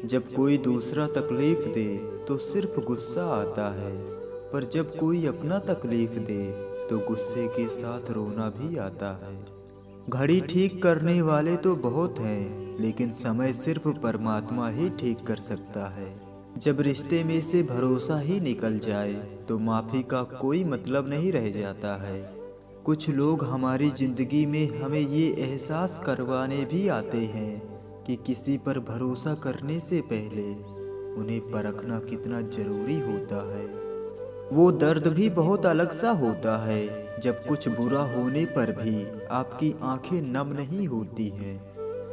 जब कोई दूसरा तकलीफ दे तो सिर्फ गुस्सा आता है, पर जब कोई अपना तकलीफ दे तो गुस्से के साथ रोना भी आता है। घड़ी ठीक करने वाले तो बहुत हैं, लेकिन समय सिर्फ परमात्मा ही ठीक कर सकता है। जब रिश्ते में से भरोसा ही निकल जाए तो माफ़ी का कोई मतलब नहीं रह जाता है। कुछ लोग हमारी ज़िंदगी में हमें ये एहसास करवाने भी आते हैं कि किसी पर भरोसा करने से पहले उन्हें परखना कितना ज़रूरी होता है। वो दर्द भी बहुत अलग सा होता है जब कुछ बुरा होने पर भी आपकी आंखें नम नहीं होती हैं।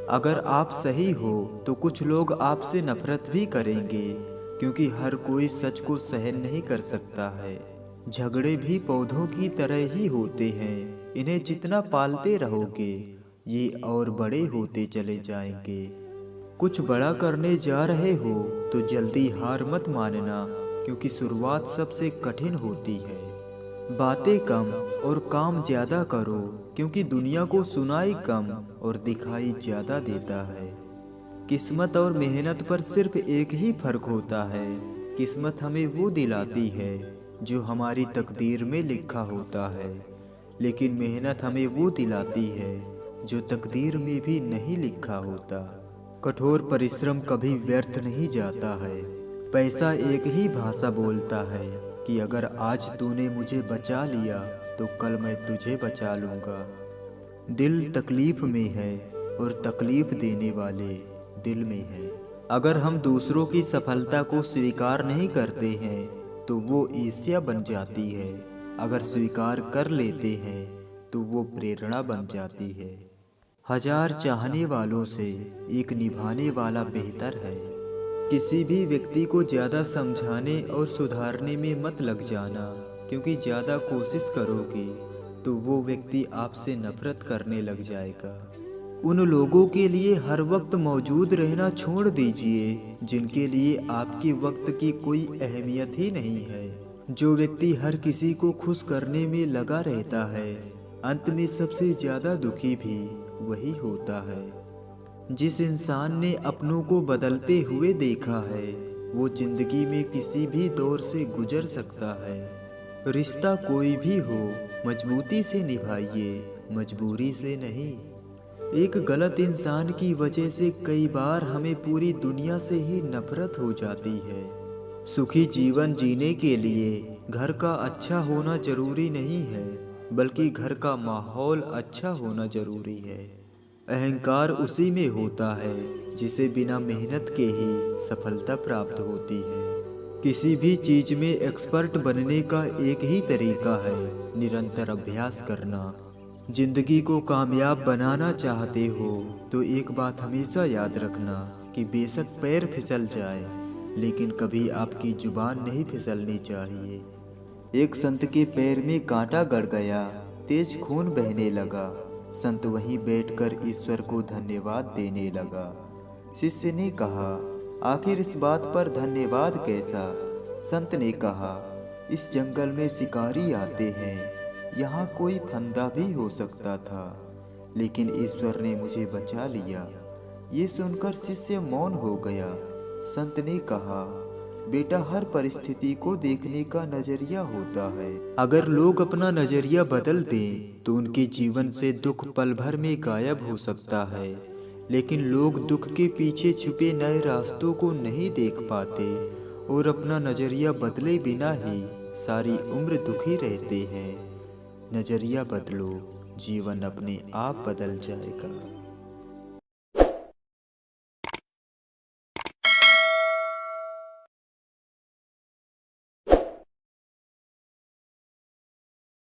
अगर आप सही हो तो कुछ लोग आपसे नफरत भी करेंगे, क्योंकि हर कोई सच को सहन नहीं कर सकता है। झगड़े भी पौधों की तरह ही होते हैं, इन्हें जितना पालते रहोगे ये और बड़े होते चले जाएंगे। कुछ बड़ा करने जा रहे हो तो जल्दी हार मत मानना, क्योंकि शुरुआत सबसे कठिन होती है। बातें कम और काम ज़्यादा करो, क्योंकि दुनिया को सुनाई कम और दिखाई ज़्यादा देता है। किस्मत और मेहनत पर सिर्फ एक ही फ़र्क होता है। किस्मत हमें वो दिलाती है जो हमारी तकदीर में लिखा होता है, लेकिन मेहनत हमें वो दिलाती है जो तकदीर में भी नहीं लिखा होता। कठोर परिश्रम कभी व्यर्थ नहीं जाता है। पैसा एक ही भाषा बोलता है कि अगर आज तूने मुझे बचा लिया तो कल मैं तुझे बचा लूँगा। दिल तकलीफ में है और तकलीफ देने वाले दिल में है। अगर हम दूसरों की सफलता को स्वीकार नहीं करते हैं तो वो ईर्ष्या बन जाती है। अगर स्वीकार कर लेते हैं तो वो प्रेरणा बन जाती है। हजार चाहने वालों से एक निभाने वाला बेहतर है। किसी भी व्यक्ति को ज़्यादा समझाने और सुधारने में मत लग जाना, क्योंकि ज़्यादा कोशिश करोगे तो वो व्यक्ति आपसे नफरत करने लग जाएगा। उन लोगों के लिए हर वक्त मौजूद रहना छोड़ दीजिए जिनके लिए आपके वक्त की कोई अहमियत ही नहीं है। जो व्यक्ति हर किसी को खुश करने में लगा रहता है, अंत में सबसे ज़्यादा दुखी भी वही होता है। जिस इंसान ने अपनों को बदलते हुए देखा है वो जिंदगी में किसी भी दौर से गुजर सकता है। रिश्ता कोई भी हो मजबूती से निभाइए, मजबूरी से नहीं। एक गलत इंसान की वजह से कई बार हमें पूरी दुनिया से ही नफरत हो जाती है। सुखी जीवन जीने के लिए घर का अच्छा होना जरूरी नहीं है, बल्कि घर का माहौल अच्छा होना जरूरी है। अहंकार उसी में होता है जिसे बिना मेहनत के ही सफलता प्राप्त होती है। किसी भी चीज में एक्सपर्ट बनने का एक ही तरीका है, निरंतर अभ्यास करना। जिंदगी को कामयाब बनाना चाहते हो तो एक बात हमेशा याद रखना कि बेशक पैर फिसल जाए, लेकिन कभी आपकी जुबान नहीं फिसलनी चाहिए। एक संत के पैर में कांटा गड़ गया, तेज खून बहने लगा। संत वहीं बैठकर ईश्वर को धन्यवाद देने लगा। शिष्य ने कहा, आखिर इस बात पर धन्यवाद कैसा? संत ने कहा, इस जंगल में शिकारी आते हैं, यहाँ कोई फंदा भी हो सकता था, लेकिन ईश्वर ने मुझे बचा लिया। ये सुनकर शिष्य मौन हो गया। संत ने कहा, बेटा, हर परिस्थिति को देखने का नजरिया होता है। अगर लोग अपना नजरिया बदल दें तो उनके जीवन से दुख पल भर में गायब हो सकता है, लेकिन लोग दुख के पीछे छुपे नए रास्तों को नहीं देख पाते और अपना नजरिया बदले बिना ही सारी उम्र दुखी रहते हैं। नजरिया बदलो, जीवन अपने आप बदल जाएगा।